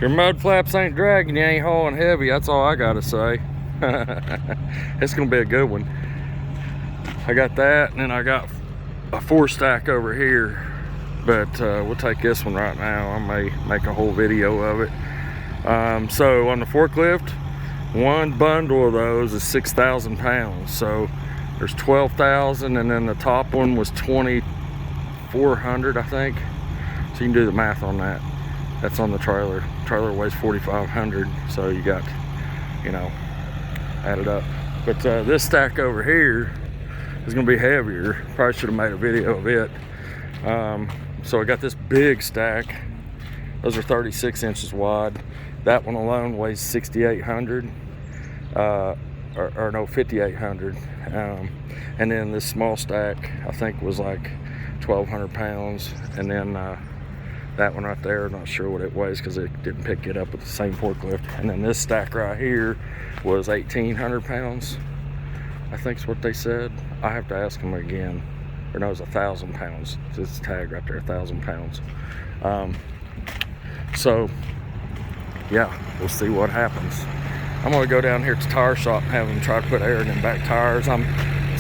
Your mud flaps ain't dragging, you ain't hauling heavy. That's all I gotta say. It's gonna be a good one. I got that, and then I got a 4-stack over here, but we'll take this one right now. I may make a whole video of it. So on the forklift, one bundle of those is 6,000 pounds. So there's 12,000, and then the top one was 2,400, I think. So you can do the math on that. That's on the trailer. Trailer weighs 4,500, so you got, you know, add it up. But this stack over here is gonna be heavier. Probably should have made a video of it. So I got this big stack. Those are 36 inches wide. That one alone weighs 6,800, or no, 5,800. And then this small stack, I think, was like 1,200 pounds. And then that one right there, not sure what it weighs because it didn't pick it up with the same forklift. And then this stack right here was 1,800 pounds. I think is what they said. I have to ask them again. Or no, it was 1,000 pounds. This tag right there, 1,000 pounds. So yeah, we'll see what happens. I'm gonna go down here to the tire shop and have them try to put air in them back tires.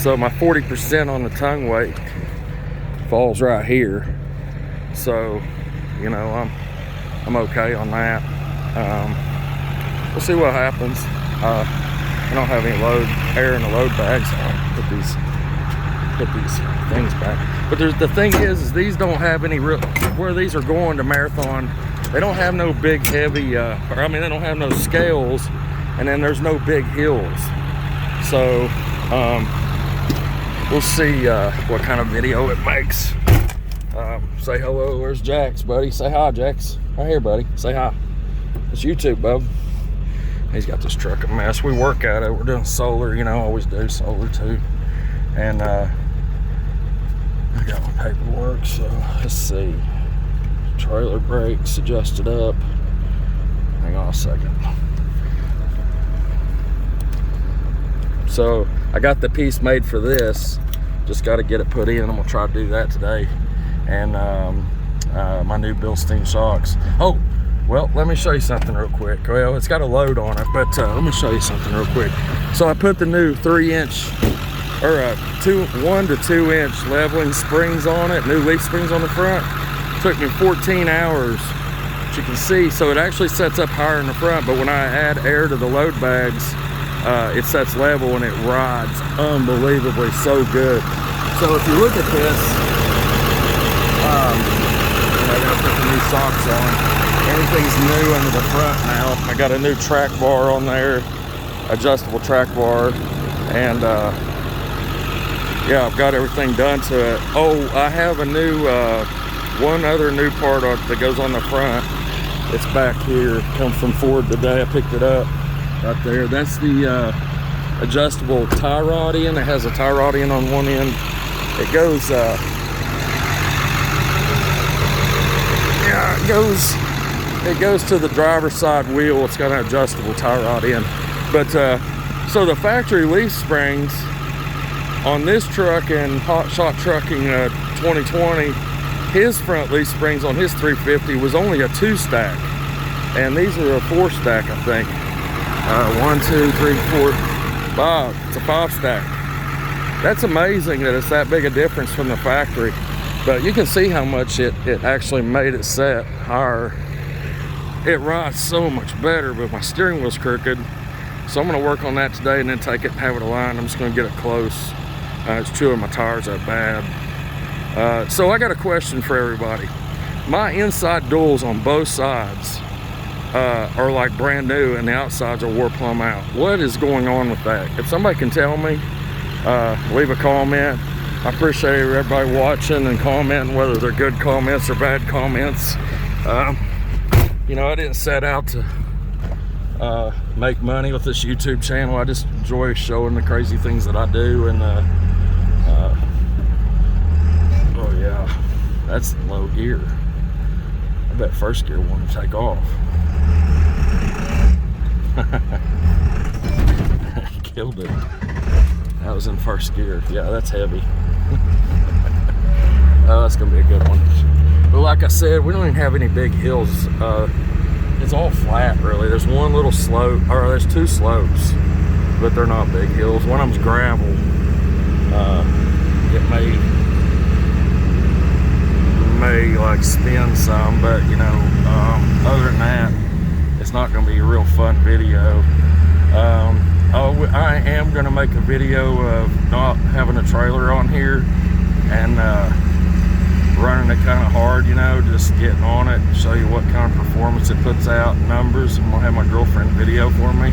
So my 40% on the tongue weight falls right here. So, you know, I'm okay on that. We'll see what happens. I don't have any air in the load bags. I'll put these things back. But the thing is these don't have any real, where these are going to Marathon, they don't have no big heavy, they don't have no scales, and then there's no big hills. So we'll see what kind of video it makes. Say hello. Where's Jax, buddy? Say hi, Jax. Right here, buddy. Say hi. It's YouTube, bub. He's got this truck a mess. We work at it. We're doing solar, you know, always do solar too. And I got my paperwork, so let's see. Trailer brakes adjusted up. Hang on a second. So I got the piece made for this. Just got to get it put in. I'm gonna try to do that today. And my new Bilstein shocks. Oh, well, let me show you something real quick. Well, it's got a load on it, but let me show you something real quick. So I put the new 3-inch or 1 to 2 inch leveling springs on it, new leaf springs on the front. Took me 14 hours, as you can see. So it actually sets up higher in the front, but when I add air to the load bags, it sets level and it rides unbelievably so good. So if you look at this, I gotta put the new socks on. Everything's new under the front now. I got a new track bar on there, adjustable track bar, and yeah, I've got everything done to it. Oh, I have a new, one other new part that goes on the front. It's back here, comes from Ford today. I picked it up right there. That's the adjustable tie rod in. It has a tie rod in on one end. It goes, it goes to the driver's side wheel. It's got an adjustable tie rod in. But so the factory leaf springs on this truck and Hot Shot Trucking 2020, his front leaf springs on his 350 was only a 2-stack, and these are a 4-stack, I think. 1, 2, 3, 4, 5. It's a 5-stack. That's amazing that it's that big a difference from the factory. But you can see how much it actually made it set higher. It rides so much better, but my steering wheel's crooked. So I'm gonna work on that today and then take it and have it aligned. I'm just gonna get it close. It's chewing my tires up bad. So I got a question for everybody. My inside duals on both sides are like brand new, and the outsides are wore plumb out. What is going on with that? If somebody can tell me, leave a comment. I appreciate everybody watching and commenting, whether they're good comments or bad comments. You know, I didn't set out to make money with this YouTube channel. I just enjoy showing the crazy things that I do. And oh yeah, that's low gear. I bet first gear won't take off. Killed it. That was in first gear. Yeah, that's heavy. Oh, that's gonna be a good one. But like I said, we don't even have any big hills. it's all flat really. There's one little slope, or there's two slopes, but they're not big hills. One of them's gravel. It may like spin some, but you know, other than that, it's not going to be a real fun video. I am going to make a video of not having a trailer on here and running it kind of hard, you know, just getting on it, show you what kind of performance it puts out, numbers. I'm gonna have my girlfriend video for me.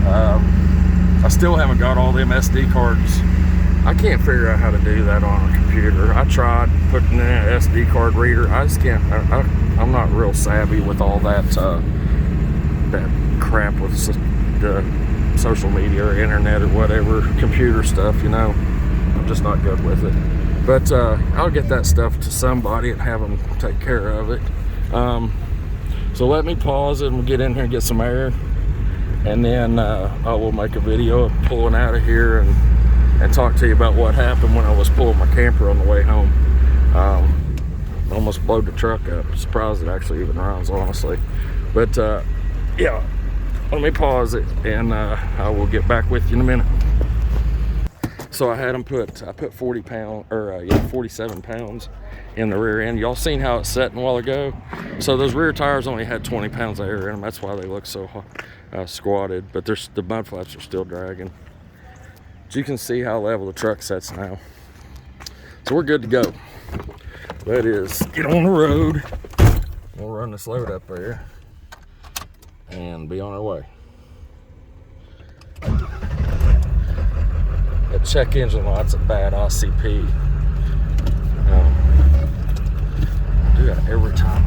I still haven't got all them SD cards. I can't figure out how to do that on a computer. I tried putting in an SD card reader. I just can't. I'm not real savvy with all that that crap with the social media or internet or whatever, computer stuff, you know. I'm just not good with it. But I'll get that stuff to somebody and have them take care of it. So let me pause it and we'll get in here and get some air. And then I will make a video of pulling out of here and talk to you about what happened when I was pulling my camper on the way home. Almost blowed the truck up. Surprised it actually even runs, honestly. But yeah, let me pause it and I will get back with you in a minute. So I had them I put 47 pounds in the rear end. Y'all seen how it's setting a while ago? So those rear tires only had 20 pounds of air in them. That's why they look so squatted, but the mud flaps are still dragging. But you can see how level the truck sets now. So we're good to go. That is, get on the road. We'll run this load up there and be on our way. That check engine light's a bad ICP. I do that every time.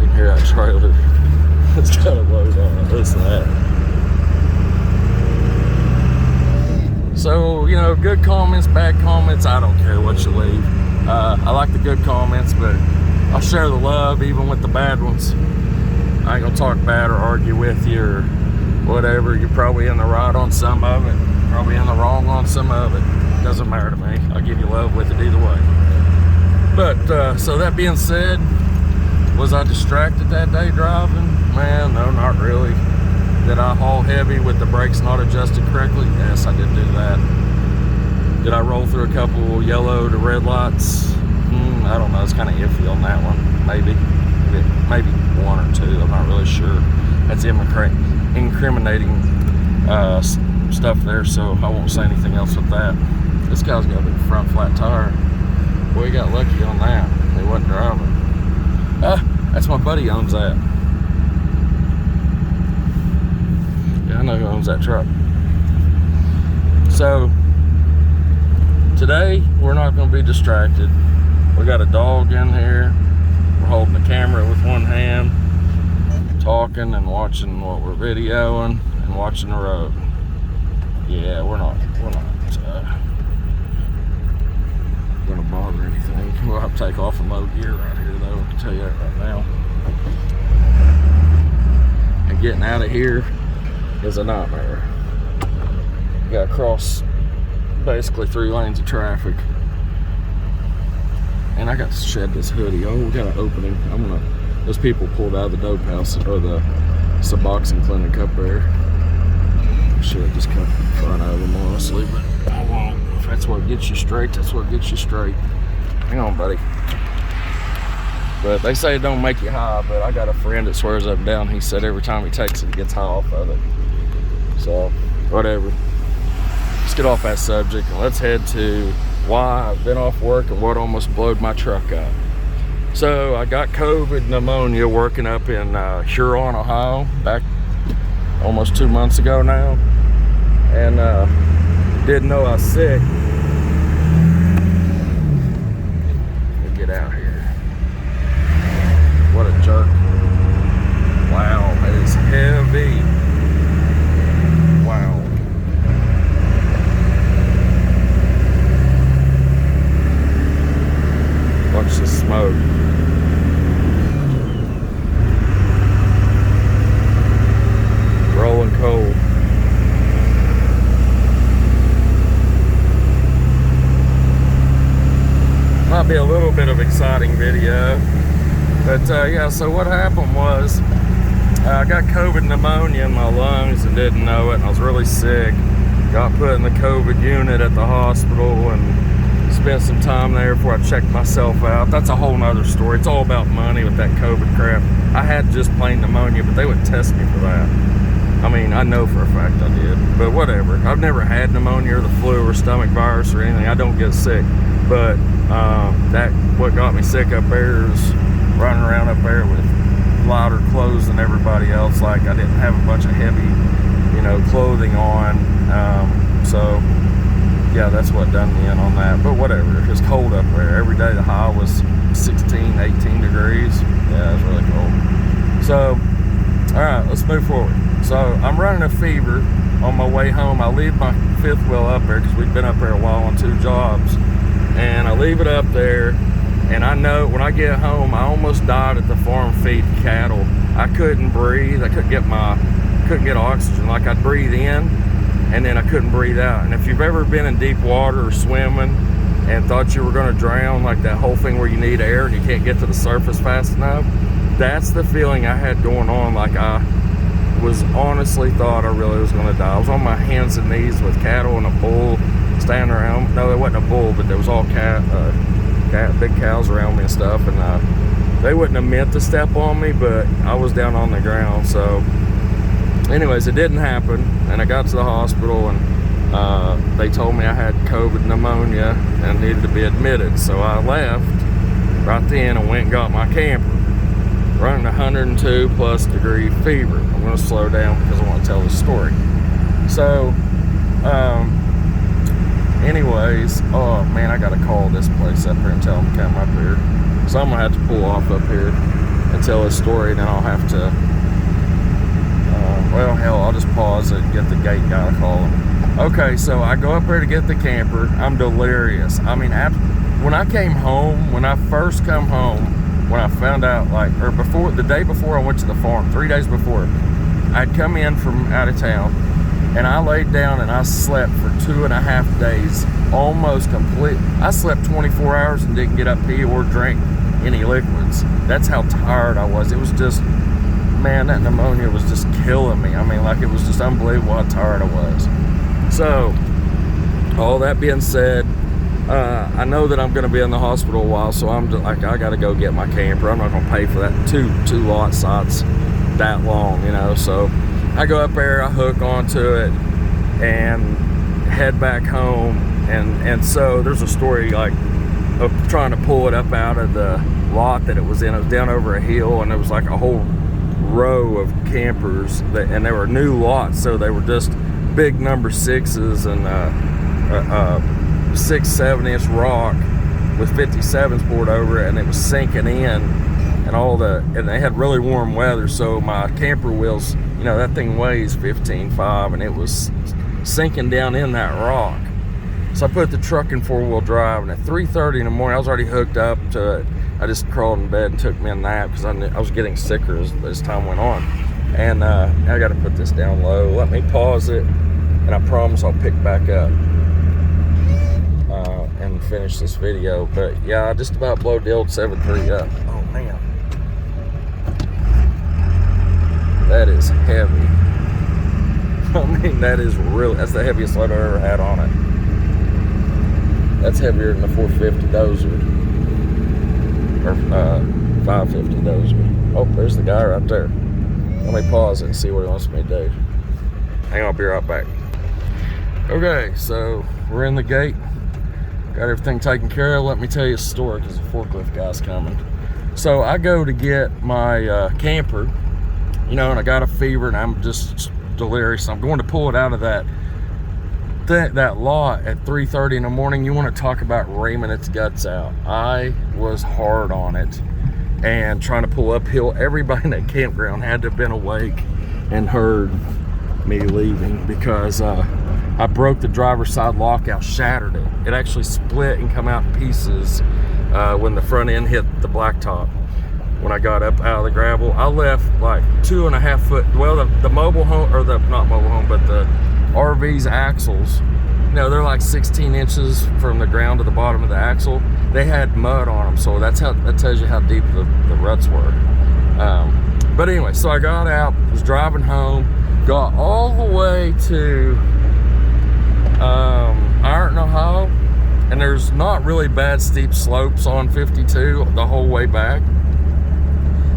You can hear that trailer. It's got a load on it. Listen to that. So, you know, good comments, bad comments, I don't care what you leave. I like the good comments, but I'll share the love even with the bad ones. I ain't gonna talk bad or argue with you or whatever. You're probably in the right on some of it, probably in the wrong on some of it. Doesn't matter to me. I'll give you love with it either way. But so that being said, was I distracted that day driving? Man, no, not really. Did I haul heavy with the brakes not adjusted correctly? Yes, I did do that. Did I roll through a couple yellow to red lights? I don't know. It's kind of iffy on that one. Maybe one or two. I'm not really sure. That's incriminating stuff there, so I won't say anything else with that. This guy's got a big front flat tire. Boy, he got lucky on that. He wasn't driving. That's my buddy owns that. Yeah, I know who owns that truck. So today we're not going to be distracted. We got a dog in here. We're holding the camera with one hand, talking and watching what we're videoing and watching the road. Yeah, we're not gonna bother anything. We'll have to take off and load gear right here though, I can tell you that right now. And getting out of here is a nightmare. You gotta cross basically 3 lanes of traffic. And I got to shed this hoodie. Oh, we got an opening. Those people pulled out of the dope house or the Suboxone clinic up there. I should have just cut in front of them, honestly, but I won't. If that's what gets you straight, that's what gets you straight. Hang on, buddy. But they say it don't make you high, but I got a friend that swears up and down. He said every time he takes it, he gets high off of it. So, whatever. Let's get off that subject and let's head to why I've been off work and what almost blowed my truck up. So I got COVID pneumonia working up in Huron, Ohio, back almost 2 months ago now, and didn't know I was sick. Let me get out here. What a jerk. Wow, that is heavy. Wow. Watch the smoke. Rolling cold. Might be a little bit of exciting video. But yeah, so what happened was I got COVID pneumonia in my lungs and didn't know it, and I was really sick. Got put in the COVID unit at the hospital and spent some time there before I checked myself out. That's a whole nother story. It's all about money with that COVID crap. I had just plain pneumonia, but they wouldn't test me for that. I mean, I know for a fact I did, but whatever. I've never had pneumonia or the flu or stomach virus or anything. I don't get sick, but what got me sick up there is running around up there with lighter clothes than everybody else. Like, I didn't have a bunch of heavy, clothing on. So yeah, that's what done me in on that. But whatever, it's cold up there. Every day the high was 16, 18 degrees. Yeah, it's really cold. So, all right, let's move forward. So I'm running a fever on my way home. I leave my fifth wheel up there because we've been up there a while on 2 jobs. And I leave it up there. And I know when I get home, I almost died at the farm feeding cattle. I couldn't breathe. I couldn't get oxygen. Like, I'd breathe in and then I couldn't breathe out. And if you've ever been in deep water or swimming and thought you were going to drown, like that whole thing where you need air and you can't get to the surface fast enough, that's the feeling I had going on. Like, I was honestly thought I really was going to die. I was on my hands and knees with cattle and a bull standing around. No, it wasn't a bull, but there was all big cows around me and stuff, and they wouldn't have meant to step on me, but I was down on the ground. So anyways, it didn't happen, and I got to the hospital, and they told me I had COVID pneumonia and needed to be admitted. So I left right then and went and got my camper, running 102 plus degree fever. I'm going to slow down because I want to tell the story. So anyways, oh man, I gotta call this place up here and tell them to come up here. So I'm gonna have to pull off up here and tell this story, and then I'll have to, well, hell, I'll just pause it and get the gate guy to call him. Okay, so I go up there to get the camper. I'm delirious. I mean, when I came home, when I first come home, when I found out, the day before I went to the farm, 3 days before, I'd come in from out of town, and I laid down and I slept for 2.5 days, almost complete. I slept 24 hours and didn't get up, pee, or drink any liquids. That's how tired I was. It was just, man, that pneumonia was just killing me. I mean, like, it was just unbelievable how tired I was. So, all that being said, I know that I'm going to be in the hospital a while, so I'm like, I got to go get my camper. I'm not going to pay for that two lot sites that long, so I go up there, I hook onto it, and head back home. And so there's a story, like, of trying to pull it up out of the lot that it was in. It was down over a hill, and there was like a whole row of campers, and they were new lots, so they were just big number 6s and 6, 7-inch rock with 57s poured over it, and it was sinking in, and they had really warm weather, so my camper wheels, that thing weighs 15.5, and it was sinking down in that rock. So I put the truck in 4-wheel drive, and at 3:30 in the morning, I was already hooked up to it. I just crawled in bed and took me a nap because I was getting sicker as time went on. And I got to put this down low. Let me pause it, and I promise I'll pick back up and finish this video. But yeah, I just about blowed the old 7.3 up. Oh man, that is heavy. I mean, that's the heaviest load I've ever had on it. That's heavier than the 450 dozer or 550 dozer. Oh, there's the guy right there. Let me pause it and see what he wants me to do. Hang on, I'll be right back. Okay, so we're in the gate. Got everything taken care of. Let me tell you a story because the forklift guy's coming. So I go to get my camper, and I got a fever and I'm just delirious. I'm going to pull it out of that lot at 3:30 in the morning. You want to talk about reaming its guts out. I was hard on it and trying to pull uphill. Everybody in that campground had to have been awake and heard me leaving because I broke the driver's side lockout, shattered it. It actually split and come out in pieces when the front end hit the blacktop. When I got up out of the gravel, I left like 2.5 foot. Well, the mobile home, or the not mobile home, but the RV's axles know, they're like 16 inches from the ground to the bottom of the axle. They had mud on them, so that tells you how deep the ruts were. But anyway, so I got out, was driving home, got all the way to Ironton, Ohio, and there's not really bad steep slopes on 52 the whole way back.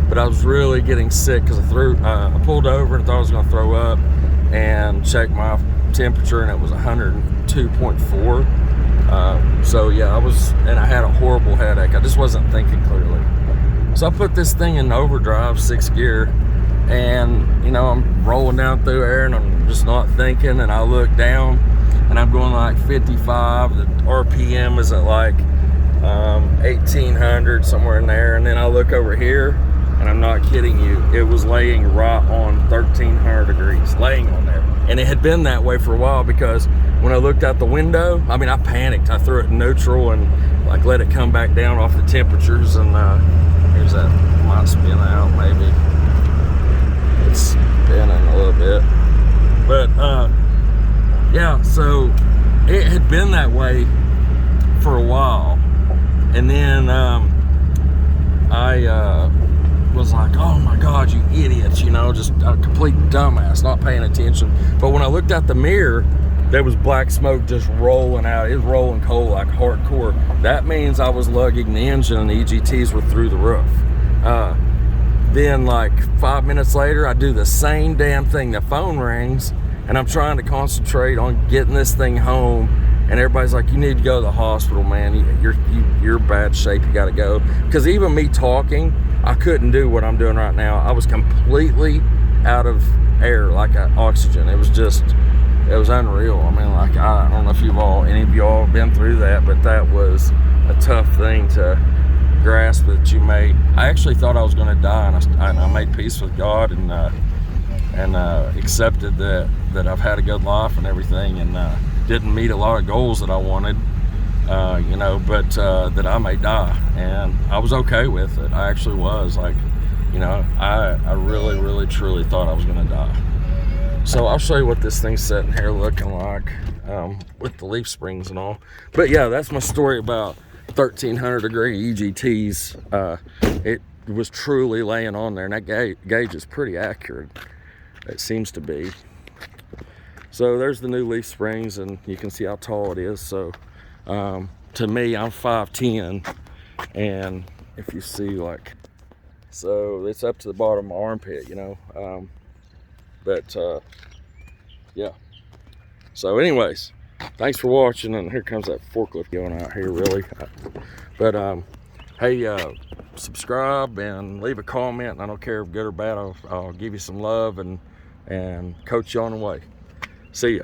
But I was really getting sick because I pulled over and thought I was going to throw up, and checked my temperature and it was 102.4. So yeah, I had a horrible headache. I just wasn't thinking clearly. So I put this thing in overdrive, 6th gear, and you know, I'm rolling down through there and I'm just not thinking, and I look down and I'm going like 55. The RPM is at like 1800, somewhere in there. And then I look over here, and I'm not kidding you, it was laying right on 1300 degrees, laying on there. And it had been that way for a while, because when I looked out the window, I mean, I panicked. I threw it in neutral and like let it come back down off the temperatures. And here's that, might spin out maybe. It's spinning a little bit. But yeah, so it had been that way for a while. And then I was like, oh my God, you idiots, you know, just a complete dumbass, not paying attention. But when I looked out the mirror, there was black smoke just rolling out. It was rolling coal like hardcore. That means I was lugging the engine and the EGTs were through the roof. Then like 5 minutes later, I do the same damn thing. The phone rings and I'm trying to concentrate on getting this thing home. And everybody's like, you need to go to the hospital, man. You're in bad shape, you gotta go. Because even me talking, I couldn't do what I'm doing right now. I was completely out of air, like oxygen. It was unreal. I mean, like, I don't know if any of y'all have been through that, but that was a tough thing to grasp, that you may. I actually thought I was gonna die, and I made peace with God and accepted that I've had a good life and everything, and didn't meet a lot of goals that I wanted, you know, but that I may die, and I was okay with it. I actually was, like, you know, I really, really, truly thought I was gonna die. So I'll show you what this thing's sitting here looking like with the leaf springs and all. But yeah, that's my story about 1300 degree EGTs. It was truly laying on there, and that gauge is pretty accurate. It seems to be. So there's the new leaf springs, and you can see how tall it is. So to me, I'm 5'10", and if you see, like, so it's up to the bottom of my armpit, you know. But yeah. So anyways, thanks for watching, and here comes that forklift going out here, really. But hey, subscribe and leave a comment, and I don't care if good or bad. I'll give you some love and coach you on the way. See ya.